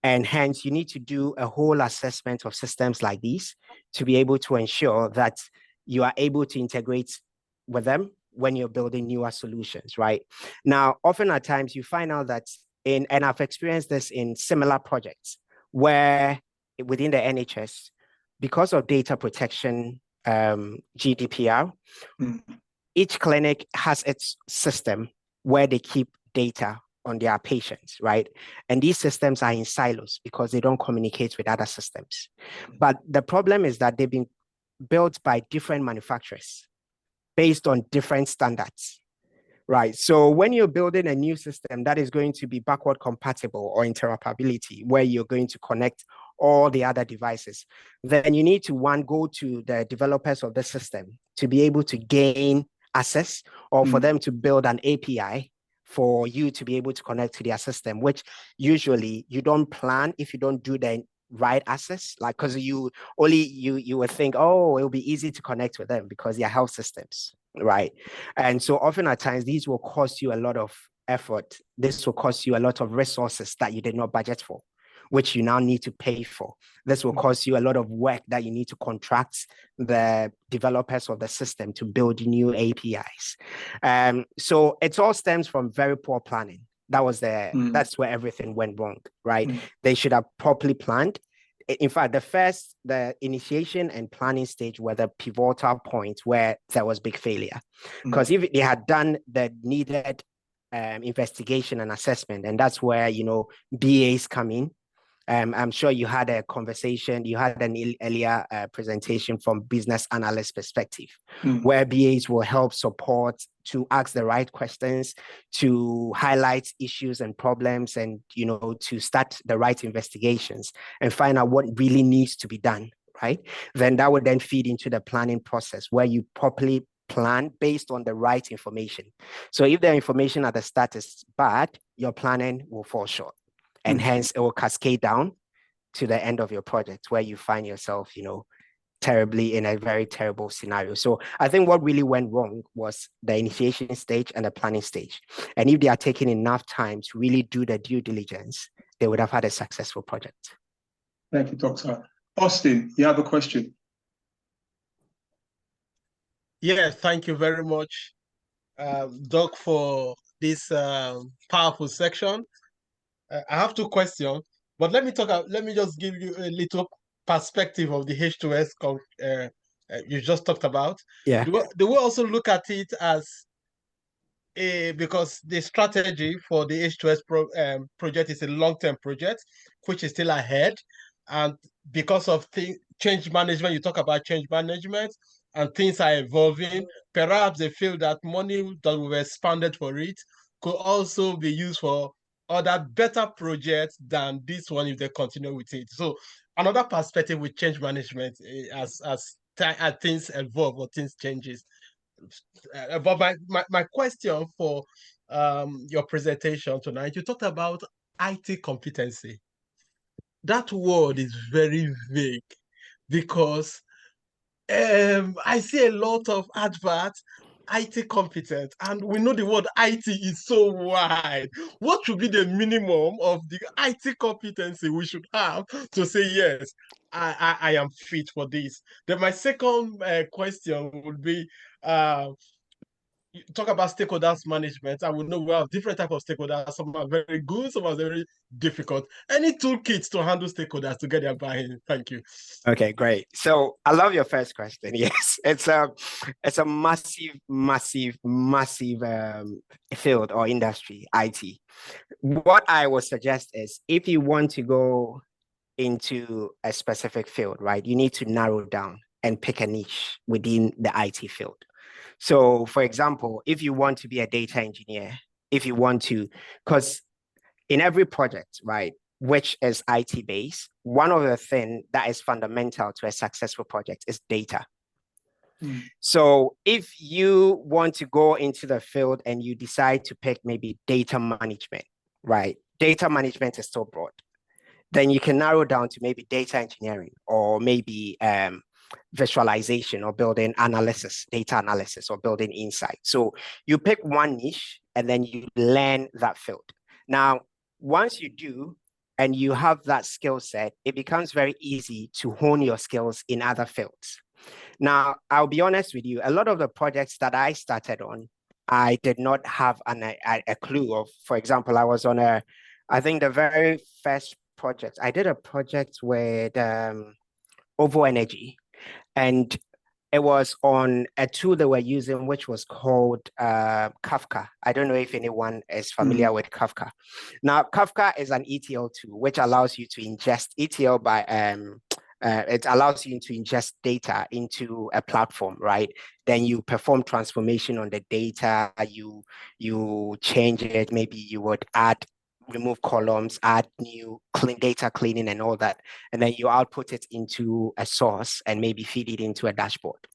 And hence, you need to do a whole assessment of systems like these to be able to ensure that you are able to integrate with them when you're building newer solutions, right? Now, often at times you find out that and I've experienced this in similar projects where within the NHS, because of data protection, GDPR, each clinic has its system where they keep data on their patients, right? And these systems are in silos because they don't communicate with other systems. But the problem is that they've been built by different manufacturers based on different standards, right? So when you're building a new system that is going to be backward compatible or interoperability, where you're going to connect all the other devices, then you need to go to the developers of the system to be able to gain access or for them to build an API for you to be able to connect to their system, which usually you don't plan if you don't do the right access, like because you would think, oh, it'll be easy to connect with them because they're health systems, right? And so often at times these will cost you a lot of effort. This will cost you a lot of resources that you did not budget for, which you now need to pay for. This will cost you a lot of work that you need to contract the developers of the system to build new APIs. So it all stems from very poor planning. That's where everything went wrong, right? They should have properly planned. In fact, the initiation and planning stage were the pivotal point where there was big failure. Because if they had done the needed investigation and assessment, and that's where, BAs come in. I'm sure you had a conversation, you had an earlier presentation from business analyst perspective, where BAs will help support to ask the right questions, to highlight issues and problems, and, to start the right investigations and find out what really needs to be done, right? Then that would then feed into the planning process where you properly plan based on the right information. So if the information at the start is bad, your planning will fall short. And hence it will cascade down to the end of your project where you find yourself, terribly in a very terrible scenario. So I think what really went wrong was the initiation stage and the planning stage. And if they are taking enough time to really do the due diligence, they would have had a successful project. Thank you, Doctor. Austin, you have a question? Yeah, thank you very much, Doc, for this powerful section. I have two questions, but let me just give you a little perspective of the H2S you just talked about. Yeah. Do we also look at it as because the strategy for the H2S project is a long-term project, which is still ahead, and because of change management, you talk about change management, and things are evolving. Perhaps they feel that money that we've expanded for it could also be used for other better projects than this one if they continue with it. So another perspective with change management as things evolve or things changes. But my question for your presentation tonight, you talked about IT competency. That word is very vague because I see a lot of adverts, IT competence, and we know the word IT is so wide. What should be the minimum of the IT competency we should have to say, yes, I am fit for this? Then my second question would be, you talk about stakeholders management, I would know we have different types of stakeholders. Some are very good, some are very difficult. Any toolkits to handle stakeholders to get their buy-in? Thank you. Okay, great. So I love your first question. Yes, it's a massive field or industry, IT. What I would suggest is if you want to go into a specific field, right, you need to narrow down and pick a niche within the IT field. So, for example, if you want to be a data engineer, if you want to, because in every project, right, which is IT based, one of the things that is fundamental to a successful project is data. So if you want to go into the field and you decide to pick maybe data management, right? Data management is still broad. Then you can narrow down to maybe data engineering or maybe visualization or building analysis, data analysis or building insight. So you pick one niche and then you learn that field. Now, once you do and you have that skill set, it becomes very easy to hone your skills in other fields. Now, I'll be honest with you, a lot of the projects that I started on, I did not have a clue of. For example, I was on I think the very first project, I did a project with OVO Energy, and it was on a tool they were using, which was called Kafka. I don't know if anyone is familiar with Kafka. Now, Kafka is an ETL tool, which allows you to ingest ETL by it allows you to ingest data into a platform, right? Then you perform transformation on the data, you change it, maybe you would remove columns, add new data cleaning and all that. And then you output it into a source and maybe feed it into a dashboard.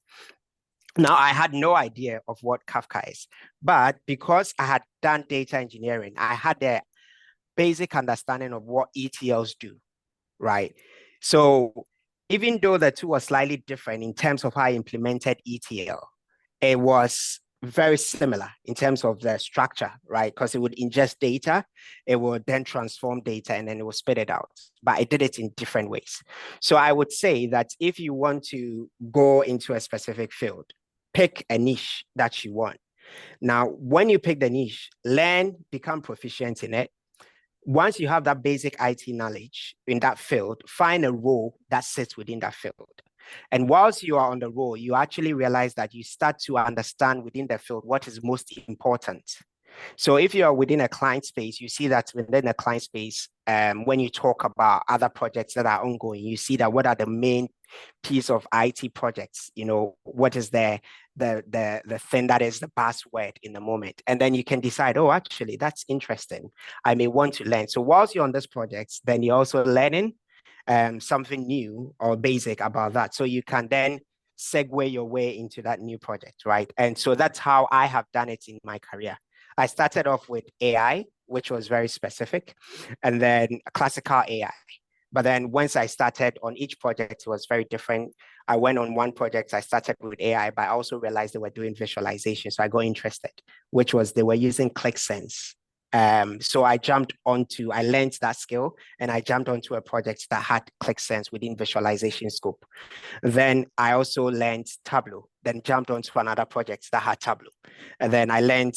Now, I had no idea of what Kafka is, but because I had done data engineering, I had a basic understanding of what ETLs do, right? So even though the two were slightly different in terms of how I implemented ETL, it was very similar in terms of the structure, right? Because it would ingest data, it would then transform data, and then it would spit it out. But I did it in different ways. So I would say that if you want to go into a specific field, pick a niche that you want. Now, when you pick the niche, learn, become proficient in it. Once you have that basic IT knowledge in that field, find a role that sits within that field. And whilst you are on the role, you actually realize that you start to understand within the field what is most important. So if you are within a client space, you see that within a client space, when you talk about other projects that are ongoing, you see that what are the main piece of IT projects, what is the thing that is the buzzword in the moment. And then you can decide, oh, actually, that's interesting. I may want to learn. So whilst you're on this project, then you're also learning something new or basic about that. So you can then segue your way into that new project, right? And so that's how I have done it in my career. I started off with AI, which was very specific, and then classical AI. But then once I started on each project, it was very different. I went on one project, I started with AI, but I also realized they were doing visualization. So I got interested, which was they were using ClickSense. So I learned that skill and I jumped onto a project that had ClickSense within visualization scope. Then I also learned Tableau, then jumped onto another project that had Tableau. And then I learned,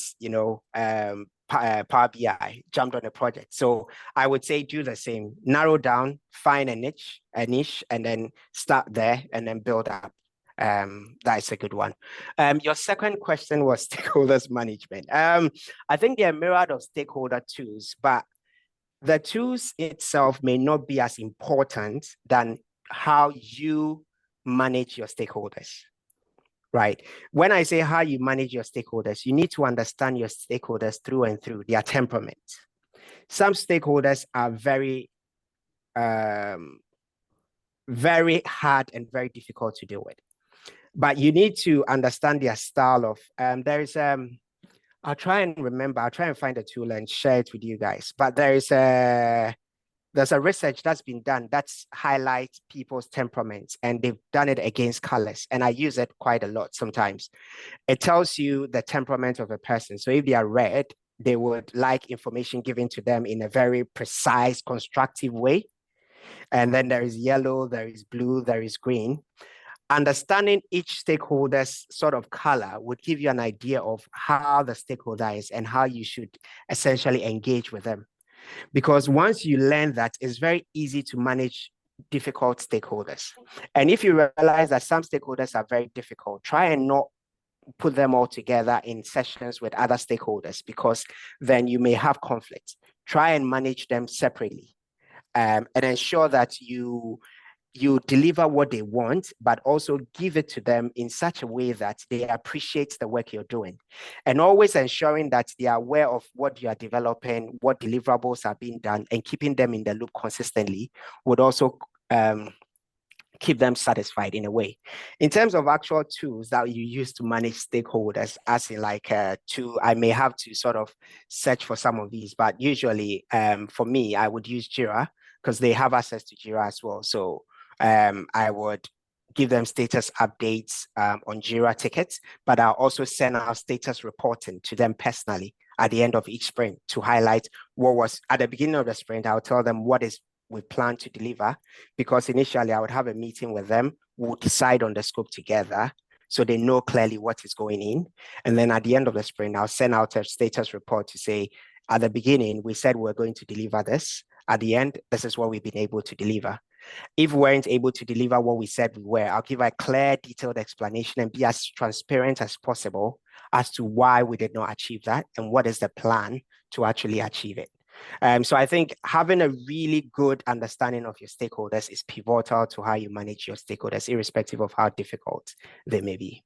Power BI, jumped on a project. So I would say do the same, narrow down, find a niche, and then start there and then build up. That is a good one. Your second question was stakeholders management. I think there are myriad of stakeholder tools, but the tools itself may not be as important than how you manage your stakeholders. Right. When I say how you manage your stakeholders, you need to understand your stakeholders through and through, their temperament. Some stakeholders are very hard and very difficult to deal with. But you need to understand their style of, I'll try and find a tool and share it with you guys. But there's a research that's been done that's highlights people's temperaments, and they've done it against colors. And I use it quite a lot sometimes. It tells you the temperament of a person. So if they are red, they would like information given to them in a very precise, constructive way. And then there is yellow, there is blue, there is green. Understanding each stakeholder's sort of color would give you an idea of how the stakeholder is and how you should essentially engage with them. Because once you learn that, it's very easy to manage difficult stakeholders. And if you realize that some stakeholders are very difficult, try and not put them all together in sessions with other stakeholders, because then you may have conflict. Try and manage them separately, and ensure that you deliver what they want, but also give it to them in such a way that they appreciate the work you're doing. And always ensuring that they are aware of what you are developing, what deliverables are being done, and keeping them in the loop consistently would also keep them satisfied in a way. In terms of actual tools that you use to manage stakeholders, as in like I may have to sort of search for some of these, but usually for me, I would use Jira, because they have access to Jira as well. So I would give them status updates on Jira tickets, but I'll also send out status reporting to them personally at the end of each sprint to highlight what was at the beginning of the sprint. I'll tell them what is we plan to deliver, because initially I would have a meeting with them, we'll decide on the scope together so they know clearly what is going in. And then at the end of the sprint, I'll send out a status report to say, at the beginning, we said we're going to deliver this. At the end, this is what we've been able to deliver. If we weren't able to deliver what we said we were, I'll give a clear, detailed explanation and be as transparent as possible as to why we did not achieve that and what is the plan to actually achieve it. So I think having a really good understanding of your stakeholders is pivotal to how you manage your stakeholders, irrespective of how difficult they may be.